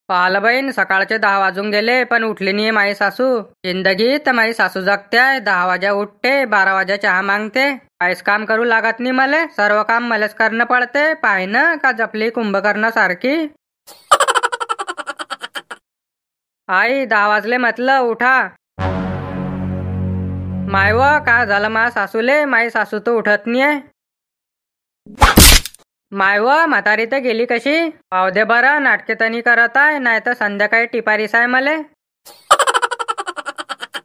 पाहिलं बहीण, सकाळचे 10 वाजून गेले पण उठली नाही माझी सासू. जिंदगीत माझी सासू जगते. 10 वाजा उठते, 12 वाजा चहा मागते. काहीच काम करू लागत नाही मले. सर्व काम मलेच करणं पडते. पाय ना का जपली कुंभकर्णासारखी. आई 10 वाजले म्हटलं, उठा. माय व काय झालं माझ्या सासूले? माझी सासू तर उठत नाहीये. माय व म्हातारी तर गेली कशी? पाव दे बरं, नाटके तनी करत आहे, नाही तर संध्याकाळी टिपारीस आहे मले.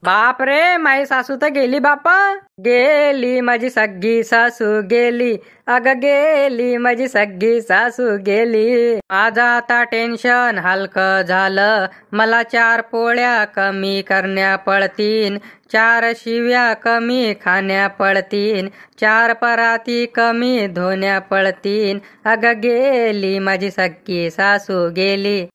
बाप रे, माझी सासू तर गेली बापा. गेली माझी सग्गी सासू गेली. अग गेली माझी सग्गी सासू गेली. माझं आता टेन्शन हलकं झालं. मला 4 पोळ्या कमी करण्या पडतीन. 4 शिव्या कमी खाण्या पडतीन. 4 पराती कमी धुण्या पडतीन. अग गेली माझी सग्गी सासू गेली.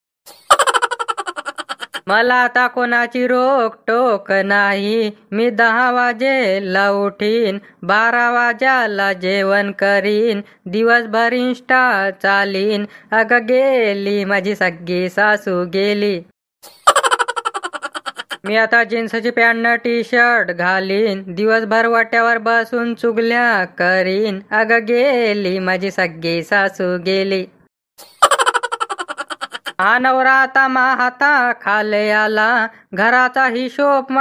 मला आता कोणाची रोक टोक नाही. मी 10 वाजेला उठीन. 12 वाजाला जेवण करीन. दिवसभर इंस्टा चालीन. अग गेली माझी सग्गी सासू गेली. मी आता जीन्सची पॅन्ट टी शर्ट घालीन. दिवसभर वाट्यावर बसून चुगल्या करीन. अग गेली माझी सग्गी सासू गेली. हा नवरा आता हाता खाले आला. घराचा हिशोब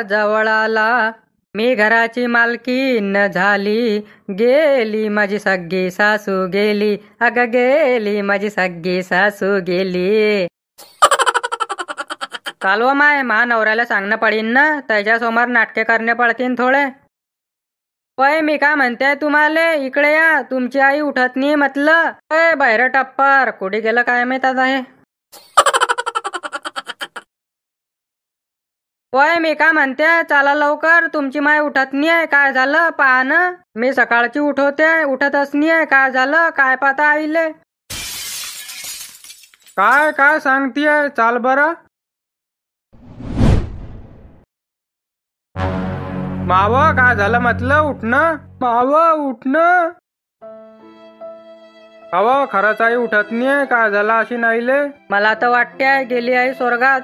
जवळ आला. मी घराची मालकीन झाली. गेली माझी सग्गी सासू गेली. अग गेली माझी सग्गी सासू गेली. चालव माय, नवऱ्याला सांगणं पडीन ना. त्याच्यासमोर नाटके करणे पडतीन थोडे. पय मी काय म्हणते तुम्हाला, इकडे या. तुमची आई उठत नाही म्हटलं. पय बाहेर टप्पर कुठे गेलं काय माहित आता हे. होय मी काय म्हणते, चला लवकर. तुमची माय उठत नाहीये. काय झालं पहा ना. मी सकाळची उठवते, उठतच नाहीये. काय झालं काय पता आईले. काय काय सांगतीये, चाल बरं. माव काय झालं म्हटलं, उठणं. माव उठणं. अहो खरंच आई उठत नाहीये. काय झालं अशी नाहीले. मला तर वाटते गेली आई स्वर्गात.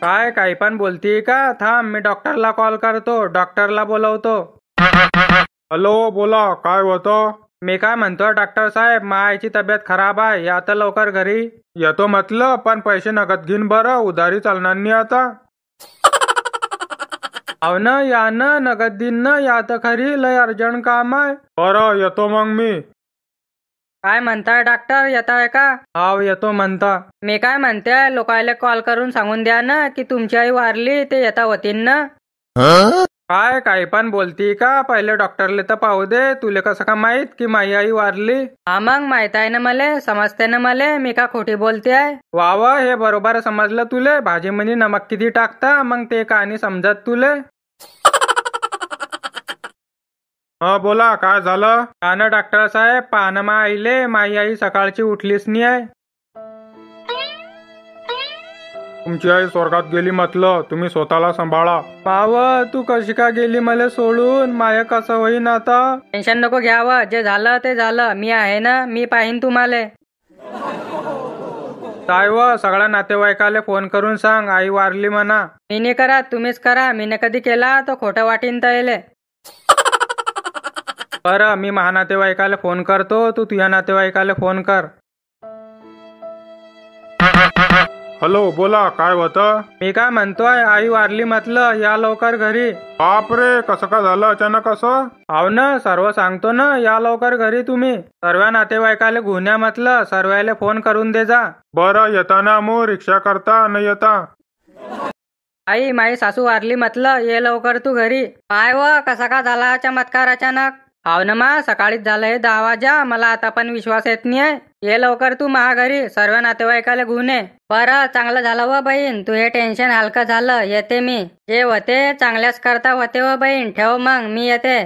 काय काही पण बोलतीये का. थांब मी डॉक्टरला कॉल करतो. डॉक्टरला बोलवतो. हॅलो बोला, काय होतं. मी काय म्हणतो डॉक्टर साहेब, मायची तब्येत खराब आहे. या तर लवकर घरी. येतो म्हटलं, पण पैसे नगद घेईन बरं. उधारी चालणार नाही आता. अहो ना या ना, नगद दिन ना. या तर खरी, लय अर्जंट काम आहे. बरं येतो मग मी. काय म्हणताय डॉक्टर, येताय का. हाव येतो म्हणता. मी काय म्हणते, लोकायला कॉल करून सांगून द्या ना की तुमची आई वारली. ते येता होतीन ना. काय काही पण बोलती का. पहिले डॉक्टरले तर पाहू दे. तुले कसं का माहित की माझी आई वारली. हा मग माहित आहे ना मले, समजते ना मले. मी का खोटी बोलते आहे. वा वा, हे बरोबर समजलं तुले. भाजीमध्ये नमक किती टाकता, मग ते कहाणी समजत तुले. हा बोला, काय झालं. हा ना डॉक्टर साहेब, पाहणं मा आईले. माई आई सकाळची उठलीच नाही आहे. तुमची आई स्वर्गात गेली म्हटलं. तुम्ही स्वतःला सांभाळा. पाव तू कशी का गेली मला सोडून. माया कसं होईन आता. टेन्शन नको घ्यावं. जे झालं ते झालं. मी आहे ना, मी पाहीन तुम्हाला. काय व सगळ्या नातेवाईकाले फोन करून सांग आई वारली म्हणा. मी नाही करा, तुम्हीच करा. मीने कधी केला तर खोटं वाटीन तयले. बरं मी महानातेवाईकाला फोन करतो. तू तुझ्या नातेवाईकाला फोन कर. हॅलो बोला, काय होतं. मी काय म्हणतोय, आई वारली म्हटलं. या लवकर घरी. बापरे, कसं का झालं अचानक असं. हाव ना, सर्व सांगतो ना. या लवकर घरी तुम्ही. सर्व नातेवाईकाला घेऊन म्हटलं. सर्वायला फोन करून दे जा. बरं येताना मग रिक्षा करता न येता. आई माझी सासू वारली म्हटलं. ये लवकर तू घरी. काय व कसा का झाला चमत्कार अचानक. हाव ना मा, सकाळीच झालंय 10 वाजा. मला आता पण विश्वास येत नाहीये. ये लवकर तू घरी. सर्व नातेवाईकाला घेऊन ये. बरं चांगलं झालं व बहीण. तू हे टेन्शन हलकं झालं. येते मी. जे होते चांगल्याच करता होते व बहीण. ठेव मग, मी येते.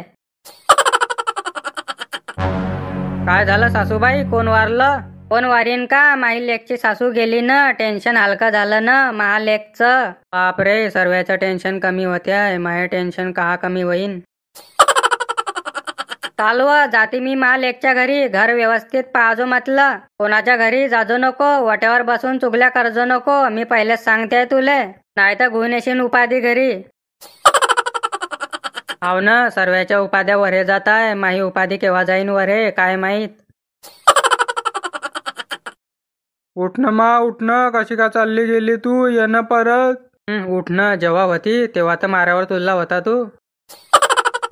काय झालं सासूबाई, कोण वारलं. कोण वारीन का. माही लेकची सासू गेली ना. टेन्शन हलकं झालं ना महालेकचं. बापरे, सर्वांचं टेन्शन कमी होते आहे. माझे टेन्शन कहा कमी होईन. चालव जाती मी मा लेकच्या घरी. घर व्यवस्थित पाहाजो म्हटलं. कोणाच्या घरी जाजो नको. वाट्यावर बसून चुगल्या करजो नको. मी पहिलेच सांगते तुले, नाही तर घेऊन येशील उपाधी घरी. हाव ना, सर्व्याच्या उपाध्या वरे जात आहे. माही उपाधी केव्हा जाईन वरे काय माहित. उठणं मा उठणं, कशी का चालली गेली तू? ये ना परत. उठणं जेव्हा होती तेव्हा तर माऱ्यावर तुला होता तू.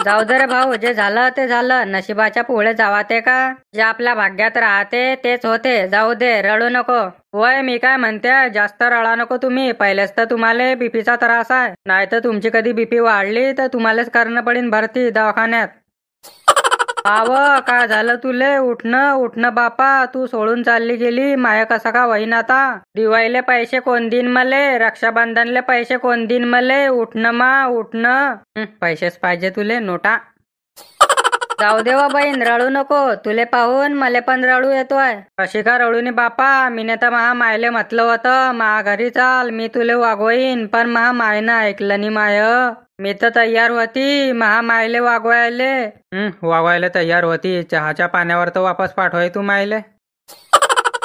जाऊ दे रे भाऊ, जे झालं ते झालं. नशिबाच्या पुढे जावा ते का? जे आपल्या भाग्यात राहते तेच होते. जाऊ दे, रडू नको. वय मी काय म्हणते, जास्त रडा नको तुम्ही. पहिलेच तर तुम्हाला बीपीचा त्रास आहे. नाही तर तुमची कधी बीपी वाढली तर तुम्हालाच करणं पडेल भरती दवाखान्यात. आव काय झालं तुले? उठणं बापा. तू सोडून चालली गेली. माया कसा का वहीन आता? दिवाळीले पैसे कोण दिन मले? रक्षाबंधनले पैसे कोण दिन मले? उठणं मा उठणं. पैसेच पाहिजे तुले, नोटा. जाऊ देवा बहीण, रडू नको. तुले पाहून मले पण रडू येतोय. कशी का रडू नी बापा? मीने तर महा मायले म्हटलं होतं महा घरी चाल, मी तुले वागवईन. पण महा मायनं ऐकलं नी माय. मी तर तयार होती महा मायले वागवायले. वागवायला तयार होती. चहाच्या पाण्यावर तर वापस पाठवाय तू मायले.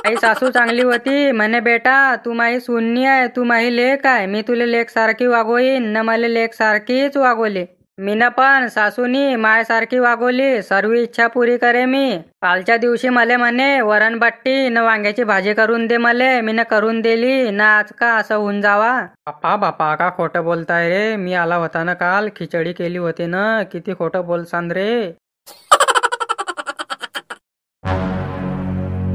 आई सासू चांगली होती म्हणे, बेटा तू माही सुन्नी आहे, तू माही लेक आहे. मी तुले लेक सारखी वागवईन. न मले लेक सारखीच वागवली. मीन पण सासूनी माय सारखी वागवली. सर्व इच्छा पुरी करे मी. कालच्या दिवशी मले म्हणे वरण बट्टी न वांग्याची भाजी करून दे मले. मीन करून दिली. ना आज का असं होऊन जावा? बापा बापा, का खोटं बोलताय रे? मी आला होता ना काल, खिचडी केली होती ना. किती खोटं बोलसान रे.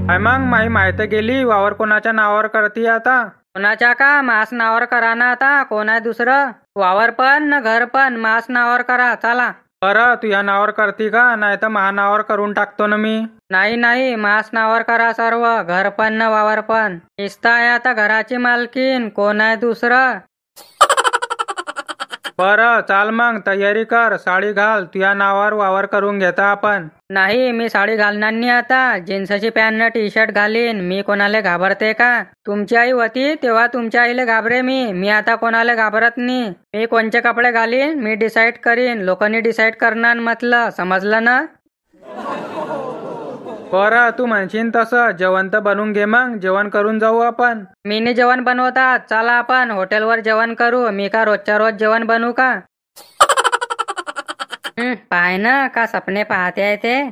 काय मग माही माहित गेली? वावर कोणाच्या नावावर करती आता? कोणाच्या का? मास नावावर करा ना आता. कोण आहे दुसरं? वावर पण न घर पण मास नावावर करा. चला. बरं, तू या नावावर करती का? नाही तर महा नावावर करून टाकतो ना मी. नाही, मास नावावर करा सर्व. घर पण न वावर पण. निस्ता आहे आता घराची मालकीन. कोण आहे दुसरं? बरं चाल मग, तयारी कर. साडी घाल. तुझ्या नावावर वावर करून घेता आपण. नाही, मी साडी घालणार नाही आता. जीन्सची पॅन्ट न टी शर्ट घालीन. मी कोणाला घाबरते का? तुमची आई होती तेव्हा तुमच्या आईला घाबरे मी आता कोणाला घाबरत नाही. मी कोणचे कपडे घालीन मी डिसाईड करीन. लोकांनी डिसाईड करणार म्हटलं, समजलं ना? बरं, तू म्हणशील तसं. जेवण तर बनवून घे मग. जेवण करून जाऊ आपण. मी नाही जेवण बनवतात. चला आपण हॉटेलवर जेवण करू. मी का रोजच्या रोज जेवण बनवू का? पाय ना का सपने पाहते आहे ते.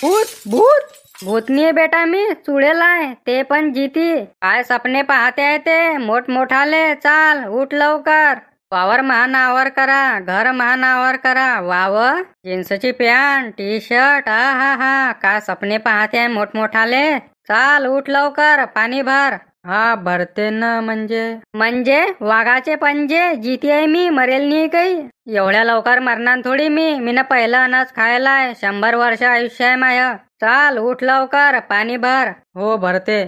भूत भूतनी बेटा, मी चुडेल आहे ते पण जीती. काय सपने पाहते आहे ते मोठमोठाले. चाल उठ लवकर. वावर महानावर करा. घर महानावर करा. वावर जीन्सची पॅन्ट टी शर्ट. हा काय सपने पाहते आहे मोठमोठाले. चाल उठ लवकर. पाणी भर. हा भरते ना. म्हणजे वाघाचे पंजे. जीती आहे मी, मरेल नाही काही. एवढ्या लवकर मरणार थोडी मी ना पहिला अनाज खायलाय. 100 वर्ष आयुष्य आहे माय. चाल उठ लवकर. पाणी भर. हो भरते.